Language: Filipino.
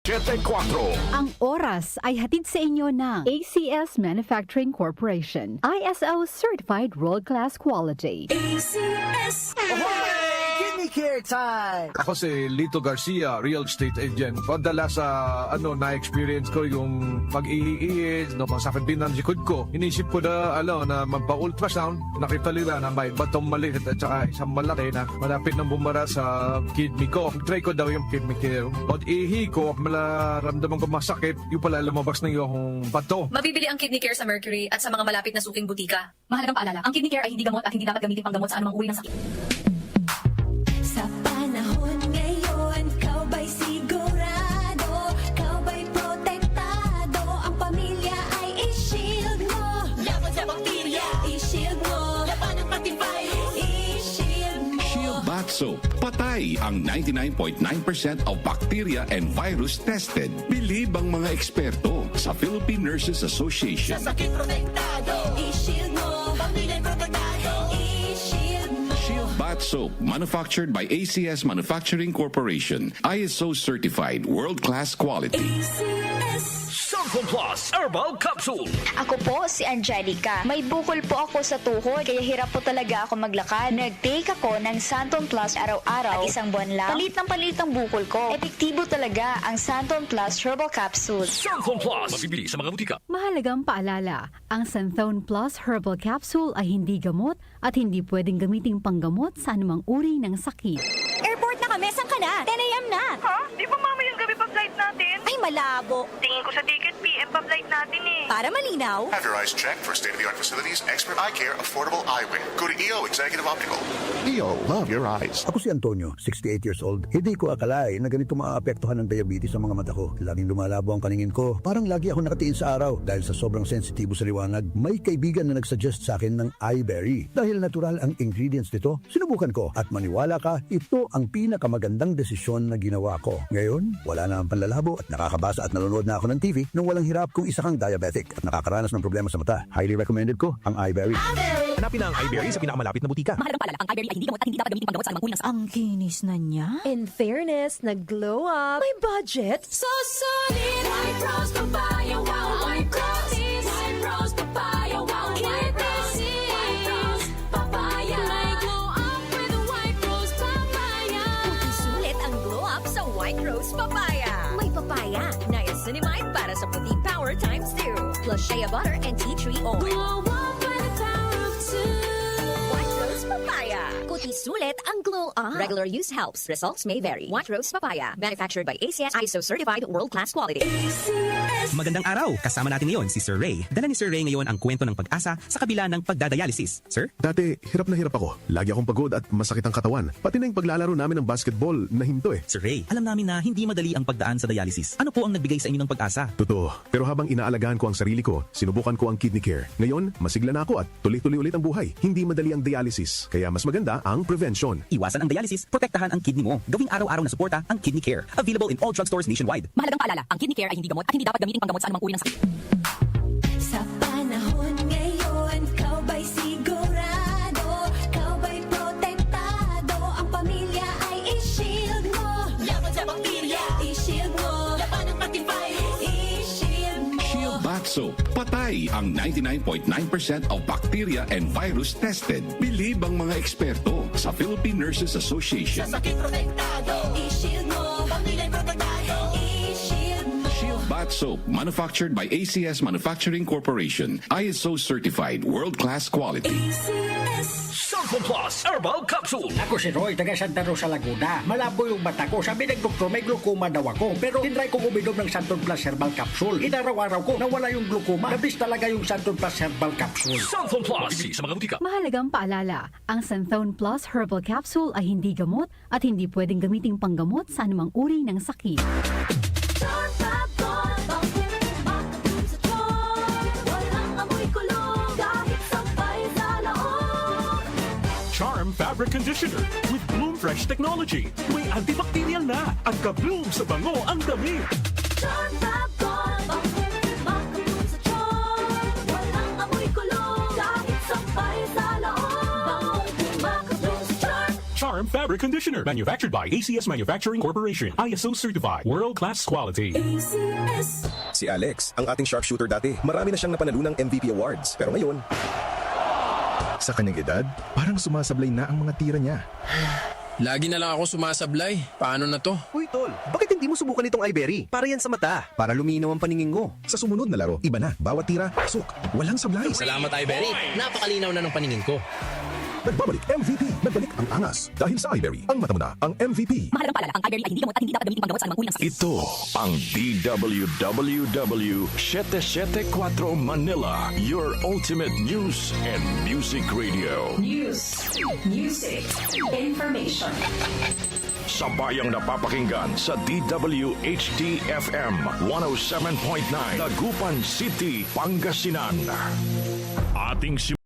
7.4. Ang oras ay hatid sa inyo ng ACS Manufacturing Corporation. ISO Certified World-Class Quality. ACS. Kidney Care time! Ako si Lito Garcia, real estate agent. Padala sa na-experience ko yung pag-iiis, masakit din ang likod ko. Inisip ko na magpa-ultrasound. Nakita nila na may batong maliit at saka isang malaki na malapit nang bumara sa kidney ko. Try ko daw yung kidney care. Pag-ihi ko, malaramdaman ko masakit, yung pala lumabas na yung bato. Mabibili ang Kidney Care sa Mercury at sa mga malapit na suking butika. Mahalagang paalala, ang Kidney Care ay hindi gamot at hindi dapat gamitin panggamot sa anumang uri ng sakit. Sa panahon ngayon, kau ba'y sigurado? Kau ba'y protektado? Ang pamilya ay i-shield mo. Laban sa bakterya, i-shield mo. Laban ng pati virus, i-shield mo. Shield Bath Soap. Patay ang 99.9% of bacteria and virus tested. Bilib ang mga eksperto sa Philippine Nurses Association. Sa sakit protektado, i-shield mo. Pamilya protektado, i-shield mo. Shield Bath Soap, manufactured by ACS Manufacturing Corporation. ISO certified, world-class quality. ACS. Santon Plus Herbal Capsule. Ako po si Angelica. May bukol po ako sa tuhod, kaya hirap po talaga ako maglakad. Nag-take ako ng Santon Plus araw-araw at isang buwan lang. Palit ang bukol ko. Epektibo talaga ang Santon Plus Herbal Capsule. Santon Plus. Mabibili sa mga butika. Mahalagang paalala, ang Santhone Plus Herbal Capsule ay hindi gamot at hindi pwedeng gamiting panggamot sa anumang uri ng sakit. Airport na kami, saan ka na? 10 a.m. na. Ha? Di ba mamayang gabi pa flight natin? Ay, malabo. Tingin ko sa ticket, PM pa flight natin eh. Para malinaw, Have your eyes checked for state-of-the-art facilities, expert eye care, affordable eyewear. Go to EO Executive Optical. EO, love your eyes. Ako si Antonio, 68 years old. Hindi ko akalain na ganito maaapektuhan ng diabetes sa mga mata ko. Laging lumalabo ang paningin ko. Parang lagi ako nakatiin sa araw dahil sa sobrang sensitibo sa liwanag. May kaibigan na nagsuggest sa akin ng iBerry. Dahil natural ang ingredients nito, sinubukan ko at maniwala ka, ito ang pinakamagandang desisyon na ginawa ko. Ngayon, wala na ang panlalabo at nakakabasa at nanonood na ako ng TV nung walang hirap kung isa kang diabetic at nakakaranas ng problema sa mata. Highly recommended ko ang iBerry. Hanapin ang iBerry sa pinakamalapit na butika. Mahalagang paalala, ang iBerry ay hindi gamot at hindi dapat gamitin panggamot sa anumang uri ng sakit. Ang kinis na niya. In fairness, nag-glow up. May budget. so solid. White Rose Papaya, wow, White Rose. White Rose Papaya, wow, White Rose. White Rose Papaya. May glow up with the White Rose Papaya. Puti sulit ang glow up sa White Rose Papaya. May papaya, niacinamide para sa puti power times 2. Plus shea butter and tea tree oil. Glow up by the power of two. White Rose Papaya. Puti sulit ang glow up. Regular use helps. Results may vary. White Rose Papaya. Manufactured by ACS ISO certified world-class quality. ACS. Magandang araw! Kasama natin ngayon si Sir Ray. Dala ni Sir Ray ngayon ang kwento ng pag-asa sa kabila ng pagdadialysis. Sir? Dati, hirap na hirap ako. Lagi akong pagod at masakit ang katawan. Pati na yung paglalaro namin ng basketball na hinto eh. Sir Ray, alam namin na hindi madali ang pagdaan sa dialysis. Ano po ang nagbigay sa inyo ng pag-asa? Totoo. Pero habang inaalagaan ko ang sarili ko, sinubukan ko ang kidney care. Ngayon, masigla na ako at tuloy-tuloy ulit ang buhay. Hindi madali ang dialysis. Kaya mas maganda ang prevention. Iwasan ang dialysis, protektahan ang kidney mo. Gawing araw-araw na suporta ang kidney care. Available in all drugstores nationwide. Mahalagang paalala, ang Kidney Care ay hindi gamot at hindi dapat gamitin panggamot sa anumang uri ng sakit. Sa panahon ngayon, kau ba'y sigurado? Kau ba'y protektado? Ang pamilya ay i-shield mo. Laban sa bakterya, i-shield mo. Laban ng pati virus, i-shield mo. Shield Bath Soap. Patay ang 99.9% of bacteria and virus tested. Bilib ang mga eksperto sa Philippine Nurses Association. Sa sakit protektado, i-shield mo. Pamilya protektado, i-shield mo. Shield Bath Soap, manufactured by ACS Manufacturing Corporation. ISO certified, world-class quality. ACS. Santon Plus Herbal Capsule. Ako si Roy, taga Santa Rosa, Laguna. Malabo yung mata ko. Sabi ng doktor, may glaucoma daw ako. Pero tinry kong uminom ng Santon Plus Herbal Capsule. Inaraw-araw ko, nawala yung glaucoma. Nabis talaga yung Santon Plus Herbal Capsule. Santon Plus. Mabibili sa mga butika. Mahalagang paalala, ang Santhone Plus Herbal Capsule ay hindi gamot at hindi pwedeng gamiting panggamot sa anumang uri ng sakit. Charm Fabric Conditioner with Bloom Fresh Technology. May antibacterial na at ka-bloom sa bango ang damit. Charm Charm Fabric Conditioner. Manufactured by ACS Manufacturing Corporation. ISO certified. World-class quality. Si Alex, ang ating sharpshooter dati, marami na siyang napanalunan ng MVP awards. Pero ngayon, Sa kanyang edad, parang sumasablay na ang mga tira niya. Lagi na lang ako sumasablay. Paano na to? Uy, tol, bakit hindi mo subukan itong iBerry? Para yan sa mata, para luminaw ang paningin ko. Sa sumunod na laro, iba na. Bawat tira, pasok. Walang sablay. Salamat, iBerry. Napakalinaw na ng paningin ko. Nagbabalik MVP. Nagbalik ang angas. Dahil sa iBerry, ang mata mo na ang MVP. Mahalagang paalala, ang iBerry ay hindi gamot at hindi dapat gamitin panggamot sa anumang uri ng sakit. Ito ang DWWW 774 Manila, your ultimate news and music radio. News, music, information. Sabayang napapakinggan sa DWHT-FM 107.9 Dagupan City, Pangasinan. Ating